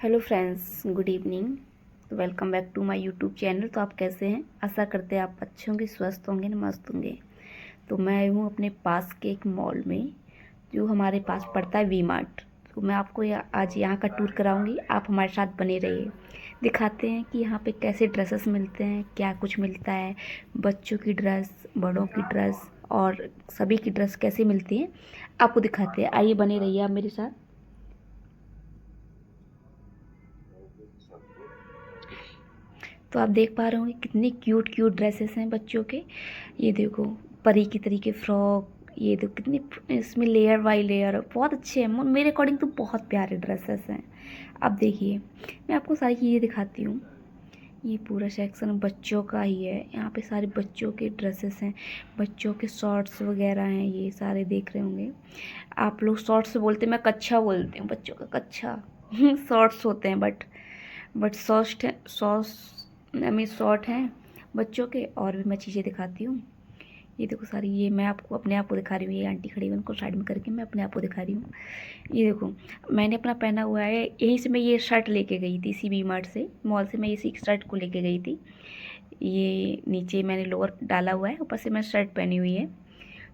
Hello friends, good evening. Welcome back to my YouTube channel. तो आप कैसे हैं? आशा करते हैं आप अच्छे होंगे, स्वस्थ होंगे, मस्त होंगे। तो मैं आई हूँ अपने पास के एक मॉल में जो हमारे पास पड़ता है वी मार्ट। तो मैं आपको आज यहाँ का टूर कराऊंगी। आप हमारे साथ बने रहिए। दिखाते हैं कि यहाँ पे कैसे ड्रेसेस मिलते हैं, क्या कुछ मिलता है, बच्चों की ड्रेस, बड़ों की ड्रेस और सभी की ड्रेस कैसे मिलती है आपको दिखाते हैं। आइए बने रहिए आप मेरे साथ। तो आप देख पा रहे होंगे कितनी क्यूट क्यूट ड्रेसेस हैं बच्चों के। ये देखो, परी की तरीके फ्रॉक। ये देखो कितनी इसमें लेयर बाई लेयर बहुत अच्छे हैं। मेरे अकॉर्डिंग तो बहुत प्यारे ड्रेसेस हैं। अब देखिए, मैं आपको सारी चीज़ें दिखाती हूँ। ये पूरा सेक्शन बच्चों का ही है। यहाँ पे सारे बच्चों के ड्रेसेस हैं, बच्चों के शॉर्ट्स वगैरह हैं। ये सारे देख रहे होंगे आप लोग। शॉर्ट्स बोलते हैं, मैं कच्छा बोलती हूँ, बच्चों का कच्छा शॉर्ट्स होते हैं बट सॉफ्ट है, शॉर्ट हैं बच्चों के। और भी मैं चीज़ें दिखाती हूँ। ये देखो सारी, ये मैं आपको अपने आप को दिखा रही हूँ। ये आंटी खड़ी है, उनको साइड में करके मैं अपने आप को दिखा रही हूँ। ये देखो, मैंने अपना पहना हुआ है। यहीं से मैं ये शर्ट लेके गई थी, इसी वी मार्ट से, मॉल से मैं इसी शर्ट को लेके गई थी। ये नीचे मैंने लोअर डाला हुआ है, ऊपर से मैं शर्ट पहनी हुई है।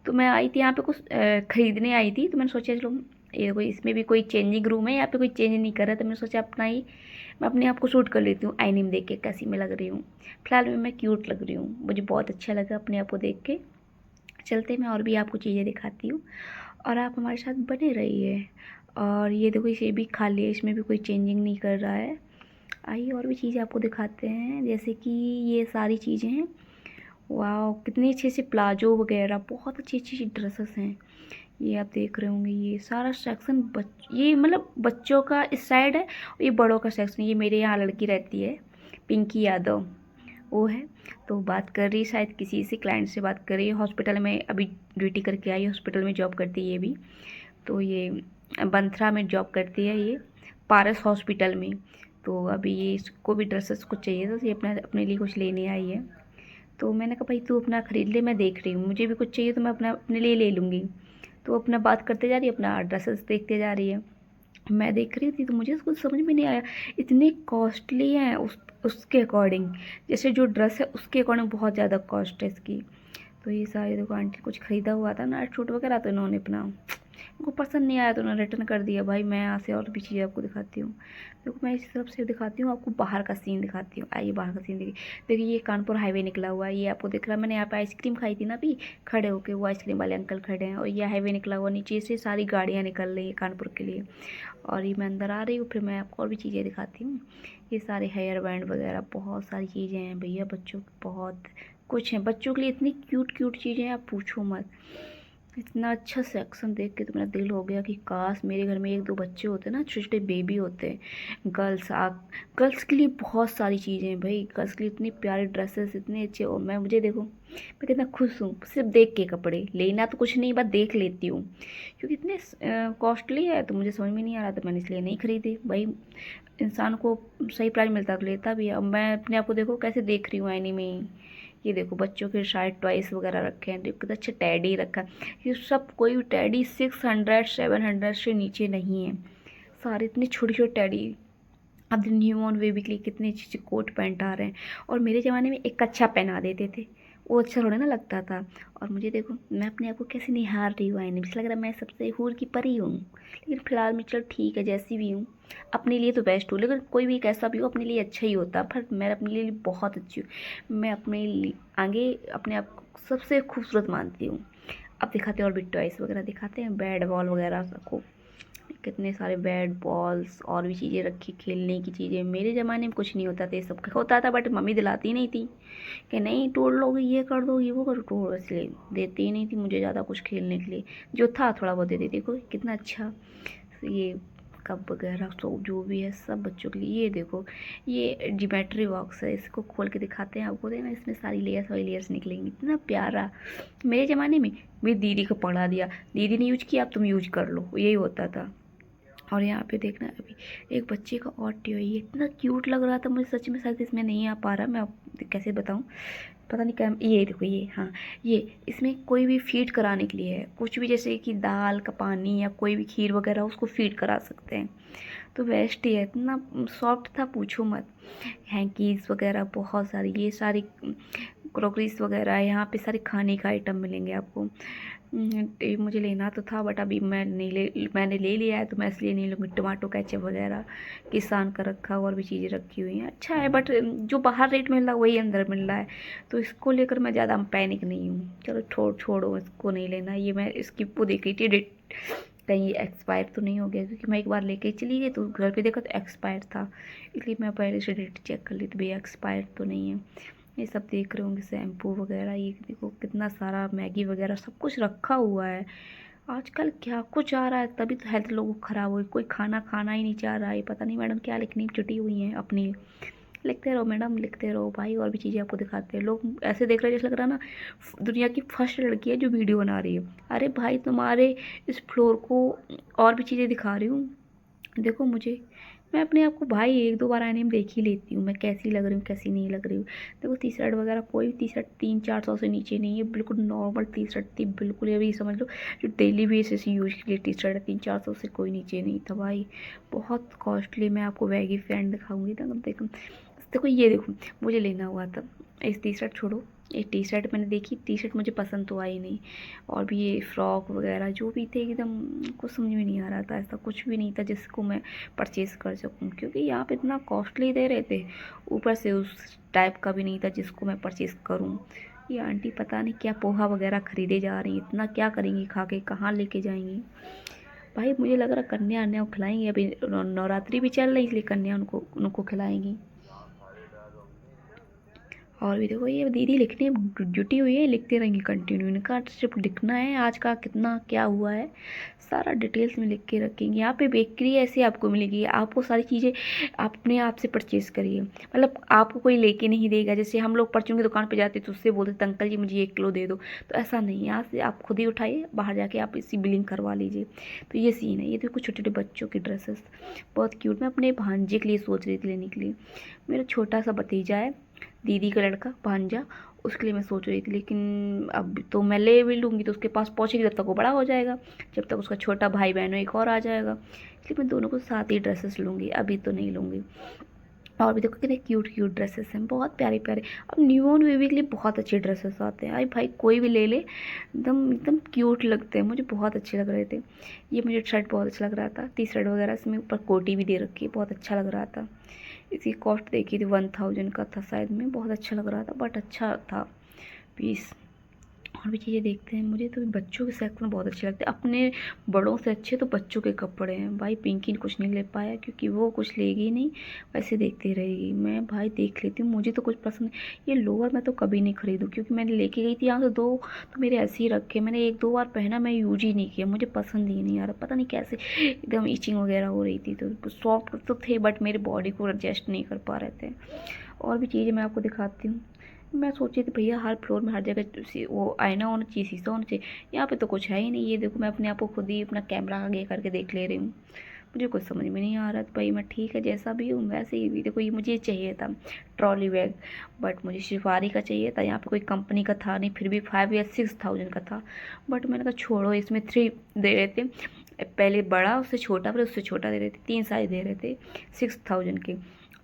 तो मैं आई थी यहाँ पे कुछ ख़रीदने आई थी। तो मैंने सोचा चलो, ये कोई इसमें भी कोई चेंजिंग रूम है, यहाँ पे कोई चेंज नहीं कर रहा। तो मैंने सोचा अपना ही मैं अपने आप को शूट कर लेती हूँ आईने में देख के कैसी मैं लग रही हूँ। फिलहाल में मैं क्यूट लग रही हूँ, मुझे बहुत अच्छा लगा अपने आप को देख के। चलते मैं और भी आपको चीज़ें दिखाती हूँ और आप हमारे साथ बने रहिए। और ये देखो, इसे भी खाली है, इसमें भी कोई चेंजिंग नहीं कर रहा है। आइए और भी चीज़ें आपको दिखाते हैं, जैसे कि ये सारी चीज़ें हैं। वाह, कितने अच्छे से प्लाजो वगैरह, बहुत अच्छी अच्छी ड्रेसेस हैं। ये आप देख रहे होंगे, ये सारा सेक्शन ये मतलब बच्चों का इस साइड है और ये बड़ों का सेक्शन। ये मेरे यहाँ लड़की रहती है, पिंकी यादव, वो है। तो बात कर रही शायद किसी से, क्लाइंट से बात कर रही है। हॉस्पिटल में अभी ड्यूटी करके आई, हॉस्पिटल में जॉब करती है ये भी। तो ये बंथरा में जॉब करती है ये, पारस हॉस्पिटल में। तो अभी ये इसको भी ड्रेसेस कुछ चाहिए था, तो ये अपने लिए कुछ लेने आई है। तो मैंने कहा भाई तू अपना ख़रीद ले, मैं देख रही हूँ, मुझे भी कुछ चाहिए तो मैं अपने लिए ले लूँगी। तो अपना बात करते जा रही है, अपना ड्रेसेस देखते जा रही है। मैं देख रही थी तो मुझे कुछ समझ में नहीं आया, इतनी कॉस्टली हैं उसके अकॉर्डिंग। जैसे जो ड्रेस है उसके अकॉर्डिंग बहुत ज़्यादा कॉस्ट है इसकी। तो ये सारी देखो, आंटी कुछ ख़रीदा हुआ था ना सूट वगैरह, तो इन्होंने अपना, उनको पसंद नहीं आया तो उन्होंने रिटर्न कर दिया। भाई मैं यहाँ से और भी चीज़ें आपको दिखाती हूँ। देखो मैं इस तरफ से दिखाती हूँ, आपको बाहर का सीन दिखाती हूँ। आइए बाहर का सीन देखिए। देखिए ये कानपुर हाईवे निकला हुआ है, ये आपको दिख रहा है। मैंने यहाँ पे आइसक्रीम खाई थी ना अभी, खड़े होके वो आइसक्रीम वाले अंकल खड़े हैं। और ये हाईवे निकला हुआ, नीचे से सारी गाड़ियाँ निकल रही है कानपुर के लिए। और ये मैं अंदर आ रही हूँ, फिर मैं आपको और भी चीज़ें दिखाती हूँ। ये सारे हेयर बैंड वगैरह बहुत सारी चीज़ें हैं भैया, बच्चों की बहुत कुछ हैं बच्चों के लिए। इतनी क्यूट क्यूट चीज़ें हैं, आप पूछो मत। इतना अच्छा सेक्शन देख के तो मेरा दिल हो गया कि काश मेरे घर में एक दो बच्चे होते ना, छोटे छोटे बेबी होते, गर्ल्स के लिए बहुत सारी चीज़ें हैं भाई। गर्ल्स के लिए इतनी प्यारी ड्रेसेस, इतने अच्छे। और मैं, मुझे देखो मैं कितना खुश हूँ सिर्फ देख के। कपड़े लेना तो कुछ नहीं, बस देख लेती हूँ, क्योंकि इतने कॉस्टली है तो मुझे समझ में नहीं आ रहा था, मैंने इसलिए नहीं खरीदी भाई। इंसान को सही प्राइस मिलता तो लेता भी है। अब मैं अपने आप को देखो कैसे देख रही हूँ आईने में। ये देखो बच्चों के शायद टॉयस वगैरह रखे हैं, देखो कितना अच्छा टैडी रखा है। ये सब कोई टैडी 600 700 से नीचे नहीं है, सारे इतने छोटे छोटे टैडी। अब न्यू ऑन बेबी के लिए कितने अच्छे अच्छे कोट पैंट आ रहे हैं। और मेरे ज़माने में एक अच्छा पहना देते थे, वो अच्छा थोड़ा ना लगता था। और मुझे देखो, मैं अपने आप को कैसे निहार रही हूँ आईने में, लग रहा है मैं सबसे हूर की परी हूँ। लेकिन फिलहाल में चल ठीक है, जैसी भी हूँ अपने लिए तो बेस्ट हूँ। लेकिन कोई भी कैसा भी हो अपने लिए अच्छा ही होता, पर मैं अपने लिए बहुत अच्छी हूँ। मैं अपने लिए आगे अपने आप को सबसे खूबसूरत मानती हूँ। अब दिखाते हैं और भी टॉयस वगैरह दिखाते हैं, बैट बॉल वगैरह सबको। कितने सारे बैट बॉल्स और भी चीज़ें रखी, खेलने की चीज़ें। मेरे ज़माने में कुछ नहीं होता था, ये सब होता था बट मम्मी दिलाती नहीं थी कि नहीं तोड़ लोगे, ये कर दो, ये वो कर दो, इसलिए देती ही नहीं थी मुझे ज़्यादा कुछ खेलने के लिए। जो था थोड़ा बहुत देती थी। देखो कितना अच्छा ये कप वगैरह सब जो भी है सब बच्चों के लिए। ये देखो, ये ज्योमेट्री बॉक्स है, इसको खोल के दिखाते हैं आपको। देखना इसमें सारी लेयर्स वाली लेयर्स निकलेंगी, इतना प्यारा। मेरे ज़माने में मेरी दीदी को पढ़ा दिया, दीदी ने यूज किया अब तुम यूज कर लो, यही होता था। और यहाँ पे देखना अभी एक बच्चे का और टॉय, ये इतना क्यूट लग रहा था मुझे सच में, शायद इसमें नहीं आ पा रहा, मैं अब कैसे बताऊँ, पता नहीं क्या। ये देखो, ये हाँ, ये इसमें कोई भी फीड कराने के लिए है, कुछ भी जैसे कि दाल का पानी या कोई भी खीर वगैरह उसको फीड करा सकते हैं। तो बेस्ट ही है, इतना सॉफ्ट था पूछो मत। हैंकीज़ वगैरह बहुत सारी, ये सारी क्रॉकरीज वगैरह, यहाँ पे सारे खाने का आइटम मिलेंगे आपको। ये मुझे लेना तो था बट अभी मैंने ले लिया है तो मैं इसलिए नहीं लूँगी। टमाटो केचप वगैरह किसान का रखा, और भी चीज़ें रखी हुई हैं, अच्छा है, बट जो बाहर रेट मिल रहा है वही अंदर मिल रहा है, तो इसको लेकर मैं ज़्यादा पैनिक नहीं हूँ। चलो छोड़ो, इसको नहीं लेना। ये मैं इसकी वो देख रही थी डेट, कहीं एक्सपायर तो नहीं हो गया, क्योंकि मैं एक बार लेके चली गई तो घर पे देखा तो एक्सपायर था, इसलिए मैं पहले से डेट चेक कर ली थी भैया एक्सपायर तो नहीं है। ये सब देख रहे होंगे शैम्पू वगैरह, ये देखो कितना सारा मैगी वगैरह सब कुछ रखा हुआ है। आजकल क्या कुछ आ रहा है, तभी तो हेल्थ लोगों को ख़राब हुई, कोई खाना खाना ही नहीं चाह रहा है। पता नहीं मैडम क्या लिखनी जुटी हुई हैं अपनी, लिखते रहो मैडम, लिखते रहो भाई, और भी चीज़ें आपको दिखाते हैं। लोग ऐसे देख रहे हैं जैसे लग रहा है ना दुनिया की फर्स्ट लड़की है जो वीडियो बना रही है। अरे भाई तुम्हारे इस फ्लोर को और भी चीज़ें दिखा रही हूँ, देखो मुझे, मैं अपने आप को भाई एक दो बार आईने में देख ही लेती हूँ मैं कैसी लग रही हूँ कैसी नहीं लग रही हूँ। देखो टी शर्ट वगैरह, कोई टी शर्ट 300-400 से नीचे नहीं है, बिल्कुल नॉर्मल टी शर्ट थी, बिल्कुल ये भी समझ लो जो डेली बेसिस यूज के लिए टी शर्ट है, 300-400 से कोई नीचे नहीं था भाई, बहुत कॉस्टली। मैं आपको बैगी पैंट दिखाऊंगी ना, देखो देखो, ये देखो मुझे लेना हुआ था, इस टी शर्ट छोड़ो, ये टी शर्ट मैंने देखी, टी शर्ट मुझे पसंद तो आई नहीं, और भी ये फ्रॉक वगैरह जो भी थे एकदम कुछ समझ में नहीं आ रहा था, ऐसा कुछ भी नहीं था जिसको मैं परचेज़ कर सकूं, क्योंकि यहाँ पे इतना कॉस्टली दे रहे थे, ऊपर से उस टाइप का भी नहीं था जिसको मैं परचेज़ करूं। ये आंटी पता नहीं क्या पोहा वगैरह खरीदे जा रही हैं, इतना क्या करेंगी खा के, कहाँ लेके जाएंगी भाई। मुझे लग रहा कन्या अन्या को खिलाएंगी, अभी नवरात्रि भी चल रही इसलिए कन्या उनको उनको खिलाएंगी। और भी देखो ये दीदी लिखने जुटी हुई है, लिखते रहेंगी कंटिन्यू, इनका सिर्फ लिखना है आज का कितना क्या हुआ है, सारा डिटेल्स में लिख के रखेंगे। यहाँ पे बेकरी ऐसे आपको मिलेगी, आपको सारी चीज़ें अपने आप से परचेज़ करिए, मतलब आपको कोई लेके नहीं देगा। जैसे हम लोग परचून की दुकान पे जाते तो उससे बोलते थे अंकल जी मुझे 1 किलो दे दो, तो ऐसा नहीं है, यहाँ से आप खुद ही उठाइए, बाहर जाके आप इसी बिलिंग करवा लीजिए। तो ये सीन है। ये देखो छोटे छोटे बच्चों की ड्रेसेस बहुत क्यूट, मैं अपने भांजे के लिए सोच रही थी लेने के लिए, मेरा छोटा सा भतीजा है, दीदी का लड़का भांजा, उसके लिए मैं सोच रही थी, लेकिन अब तो मैं ले भी लूँगी तो उसके पास पहुँचेगी जब तक वो बड़ा हो जाएगा, जब तक उसका छोटा भाई बहन एक और आ जाएगा, इसलिए मैं दोनों को साथ ही ड्रेसेस लूँगी, अभी तो नहीं लूँगी। और भी देखो कितने क्यूट क्यूट ड्रेसेस हैं, बहुत प्यारे प्यारे। अब न्यूबॉर्न बेबी के लिए बहुत अच्छे ड्रेसेस आते हैं, अरे भाई कोई भी ले ले, एकदम एकदम क्यूट लगते हैं, मुझे बहुत अच्छे लग रहे थे। ये मुझे शर्ट बहुत अच्छा लग रहा था, टी शर्ट वगैरह, इसमें ऊपर कोटी भी दे रखी है, बहुत अच्छा लग रहा था। इसकी कॉस्ट देखी थी 1000 का था शायद में, बहुत अच्छा लग रहा था, बट अच्छा था पीस। और भी चीज़ें देखते हैं, मुझे तो बच्चों के सेक्शन बहुत अच्छे लगते हैं, अपने बड़ों से अच्छे तो बच्चों के कपड़े हैं भाई। पिंकी ने कुछ नहीं ले पाया क्योंकि वो कुछ लेगी ही नहीं, वैसे देखती रहेगी, मैं भाई देख लेती हूँ, मुझे तो कुछ पसंद नहीं। ये लोअर मैं तो कभी नहीं खरीदूँ, क्योंकि मैंने लेके गई थी यहाँ से 2, तो मेरे ऐसे ही रखे, मैंने 1-2 बार पहना, मैं यूज ही नहीं किया, मुझे पसंद ही नहीं आ रहा, पता नहीं कैसे एकदम ईचिंग वगैरह हो रही थी, तो सॉफ्ट तो थे बट मेरे बॉडी को एडजस्ट नहीं कर पा रहे थे। और भी चीज़ें मैं आपको दिखाती हूँ। मैं सोची थी भैया हर फ्लोर में हर जगह वो आईना होना चाहिए, शीशा होना चाहिए, यहाँ पे तो कुछ है ही नहीं। ये देखो मैं अपने आप को खुद ही अपना कैमरा आगे करके देख ले रही हूँ, मुझे कुछ समझ में नहीं आ रहा। तो भाई मैं ठीक है जैसा भी हूँ वैसे ही भी। देखो ये मुझे चाहिए था ट्रॉली बैग, बट मुझे शिफारी का चाहिए था, यहाँ पे कोई कंपनी का था नहीं, फिर भी 5 या 6000 का था, बट मैंने कहा छोड़ो, इसमें 3 दे रहे थे, पहले बड़ा उससे छोटा फिर उससे छोटा दे रहे थे, 3 साइज दे रहे थे 6000 के।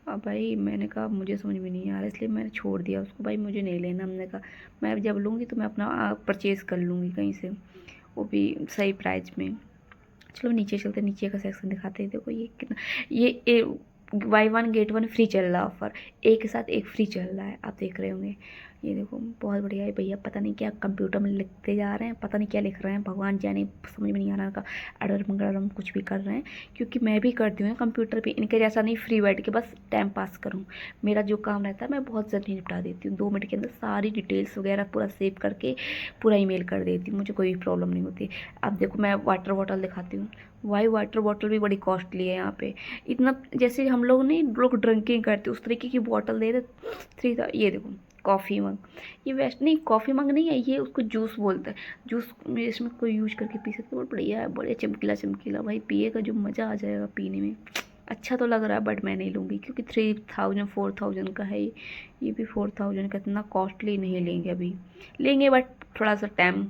अब भाई मैंने कहा मुझे समझ में नहीं आ रहा, इसलिए मैंने छोड़ दिया उसको, भाई मुझे नहीं लेना। हमने कहा मैं जब लूँगी तो मैं अपना परचेज़ कर लूँगी कहीं से, वो भी सही प्राइस में। चलो नीचे चलते, नीचे का सेक्शन दिखाते हैं। देखो ये कितना, ये बाई 1 गेट 1 फ्री चल रहा है ऑफर, एक के साथ एक फ्री चल रहा है, आप देख रहे होंगे। ये देखो बहुत बढ़िया है भैया, पता नहीं क्या कंप्यूटर में लिखते जा रहे हैं, पता नहीं क्या लिख रहे हैं, भगवान जाने, समझ में नहीं आ रहा का अडर मंगलम कुछ भी कर रहे हैं, क्योंकि मैं भी करती हूँ कंप्यूटर पे, इनके जैसा नहीं फ्री बैठ के बस टाइम पास करूँ। मेरा जो काम रहता है मैं बहुत जल्दी निपटा देती हूँ, 2 मिनट के अंदर सारी डिटेल्स वगैरह पूरा सेव करके पूरा ईमेल कर देती हूँ, मुझे कोई प्रॉब्लम नहीं होती। अब देखो मैं वाटर बॉटल दिखाती हूँ, भाई वाटर बॉटल भी बड़ी कॉस्टली है यहाँ पे, इतना जैसे हम लोग नहीं लोग ड्रिंकिंग करते उस तरीके की बॉटल दे रहे 3। ये देखो कॉफ़ी मग। ये वेस्ट नहीं, कॉफ़ी मग नहीं है ये, उसको जूस बोलते हैं। जूस में इसमें कोई यूज करके पी सकते हो, बहुत बढ़िया है, बड़े चमकीला चमकीला भाई, पिएगा जो मज़ा आ जाएगा पीने में। अच्छा तो लग रहा है बट मैं नहीं लूँगी क्योंकि 3000 4000 का है ये भी 4000 का, इतना कॉस्टली नहीं लेंगे अभी, लेंगे बट थोड़ा सा टाइम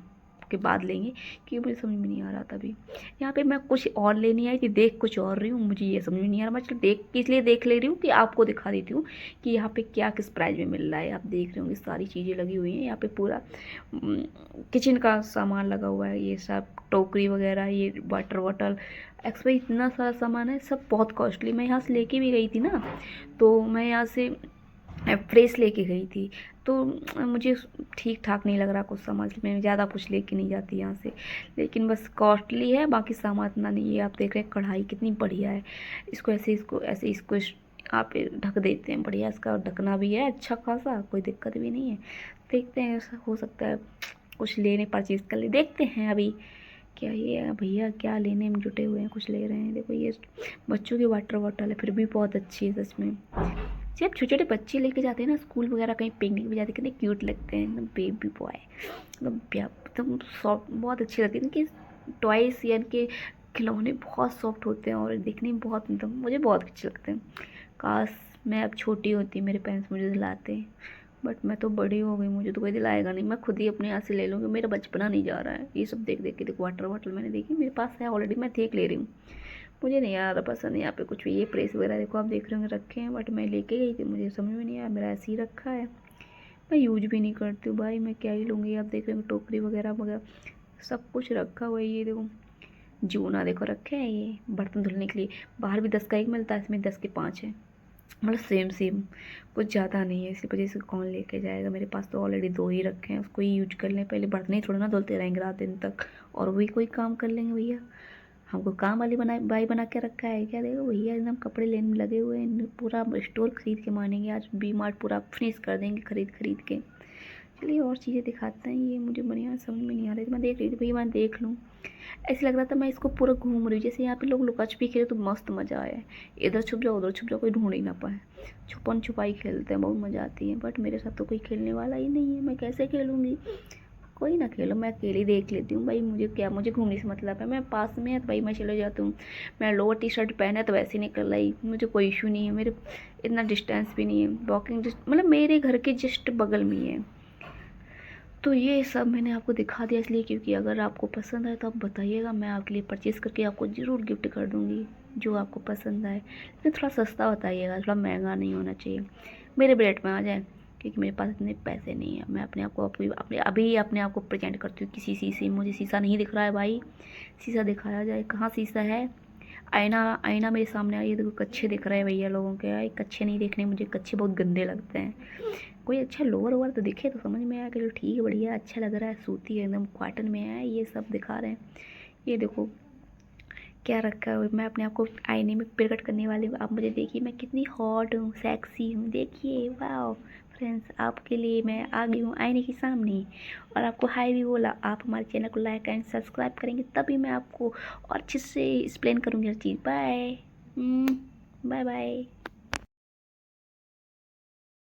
के बाद लेंगे क्योंकि मुझे समझ में नहीं आ रहा था अभी। यहाँ पे मैं कुछ और लेने आई थी, देख कुछ और रही हूँ, मुझे ये समझ में नहीं आ रहा, मैं चलो देख इसलिए देख ले रही हूँ कि आपको दिखा देती हूँ कि यहाँ पे क्या किस प्राइस में मिल रहा है। आप देख रहे होंगे सारी चीज़ें लगी हुई हैं यहाँ पे, पूरा किचन का सामान लगा हुआ है, ये सब टोकरी वगैरह, ये वाटर बॉटल, एक्सट्रा इतना सारा सामान है, सब बहुत कॉस्टली। मैं यहाँ से लेके भी गई थी ना, तो मैं यहाँ से प्रेस लेके गई थी, तो मुझे ठीक ठाक नहीं लग रहा कुछ समझ में, ज़्यादा कुछ लेके नहीं जाती यहाँ से, लेकिन बस कॉस्टली है, बाकी सामान इतना नहीं है। आप देख रहे हैं कढ़ाई कितनी बढ़िया है, इसको ऐसे इसको आप ढक देते हैं, बढ़िया इसका ढकना भी है अच्छा खासा, कोई दिक्कत भी नहीं है। देखते हैं, ऐसा हो सकता है कुछ लेने परचेज़ कर ले, देखते हैं अभी क्या। ये भैया क्या लेने में जुटे हुए हैं, कुछ ले रहे हैं। देखो ये बच्चों की वाटर बॉटल है, फिर भी बहुत अच्छी है सच में। जब छोटे छोटे बच्चे लेके जाते हैं ना स्कूल वगैरह, कहीं पिकनिक में जाते हैं, कितने क्यूट लगते हैं एकदम, बेबी बॉय एकदम सॉफ्ट, बहुत अच्छे लगते हैं इनके टॉयस या इनके खिलौने, बहुत सॉफ्ट होते हैं और देखने में बहुत, एकदम मुझे बहुत अच्छे लगते हैं। काश मैं अब छोटी होती, मेरे पेरेंट्स मुझे दिलाते, बट मैं तो बड़ी हो गई, मुझे तो कोई दिलाएगा नहीं, मैं खुद ही अपने यहाँ से ले लूँगी, मेरा बचपना नहीं जा रहा है ये सब देख देख के। देखो वाटर बॉटल मैंने देखी, मेरे पास है ऑलरेडी, मैं देख ले रही हूँ, मुझे नहीं आ रहा पसंद यहाँ पे कुछ भी। ये प्रेस वगैरह देखो आप देख रहे होंगे रखे हैं, बट मैं लेके गई थी, मुझे समझ में नहीं आया, मेरा ऐसे ही रखा है, मैं यूज भी नहीं करती हूँ भाई, मैं क्या ही लूँगी। आप देख रहे होंगे टोकरी वगैरह वगैरह सब कुछ रखा हुआ है। ये देखो जूना देखो रखे हैं, ये बर्तन धुलने के लिए, बाहर भी 10 का एक मिलता है, इसमें 10 के 5 हैं, मतलब सेम सेम, कुछ ज़्यादा नहीं है, इसी वजह से कौन लेके जाएगा। मेरे पास तो ऑलरेडी 2 ही रखे हैं, उसको ही यूज कर लें, पहले बर्तन ही थोड़ा ना धुलते रहेंगे रात दिन तक, और वही कोई काम कर लेंगे भैया। हमको काम वाली बाई बना के रखा है क्या। देखो भैया एकदम कपड़े लेने में लगे हुए हैं, पूरा स्टोर खरीद के मानेंगे, आज वी मार्ट पूरा फिनिश कर देंगे खरीद के। चलिए और चीज़ें दिखाते हैं, ये मुझे बढ़िया समझ में नहीं आ रही थी, मैं देख रही थी भैया मैं देख लूँ, ऐसे लग रहा था मैं इसको पूरा घूम रही हूँ, जैसे यहाँ पे लोग लुका छुपी खेले तो मस्त मज़ा आया, इधर छुप जाओ उधर छुप जाओ, कोई ढूंढ ही ना पाए, छुपन छुपाई खेलते हैं, बहुत मज़ा आती है, बट मेरे साथ तो कोई खेलने वाला ही नहीं है, मैं कैसे खेलूँगी। कोई ना खेलो, मैं अकेली देख लेती हूँ भाई, मुझे क्या, मुझे घूमने से मतलब है, मैं पास में है तो भाई मैं चले जाती हूँ। मैं लोअर टी शर्ट पहने तो वैसे ही निकल रही, मुझे कोई इशू नहीं है, मेरे इतना डिस्टेंस भी नहीं है, वॉकिंग मतलब मेरे घर के जस्ट बगल में ही है। तो ये सब मैंने आपको दिखा दिया इसलिए क्योंकि अगर आपको पसंद आए तो आप बताइएगा, मैं आपके लिए परचेज़ करके आपको ज़रूर गिफ्ट कर दूँगी जो आपको पसंद आए, लेकिन थोड़ा सस्ता बताइएगा, थोड़ा महंगा नहीं होना चाहिए, मेरे बजट में आ जाए, क्योंकि मेरे पास इतने पैसे नहीं है। मैं अपने आप को अपने आप को प्रेजेंट करती हूँ किसी शीशे में, मुझे शीशा नहीं दिख रहा है भाई, शीशा दिखाया जाए, कहाँ शीशा है। आईना आईना मेरे सामने आई है, देखो कच्छे दिख रहे हैं भैया लोगों के, आई कच्छे नहीं देखने, मुझे कच्छे बहुत गंदे लगते हैं। कोई अच्छा लोअर वोअर तो दिखे तो समझ में आया कि चलो ठीक है बढ़िया अच्छा लग रहा है, सूती है एकदम कॉटन में है, ये सब दिखा रहे हैं। ये देखो क्या रखा है, मैं अपने आप को आईने में प्रकट करने वाली हूँ, आप मुझे देखिए मैं कितनी हॉट हूँ, सेक्सी हूँ, देखिए वाह फ्रेंड्स, आपके लिए मैं आ गई हूँ आईने के सामने, और आपको हाय भी बोला। आप हमारे चैनल को लाइक एंड सब्सक्राइब करेंगे तभी मैं आपको और अच्छे से एक्सप्लेन करूँगी हर चीज़। Bye bye bye.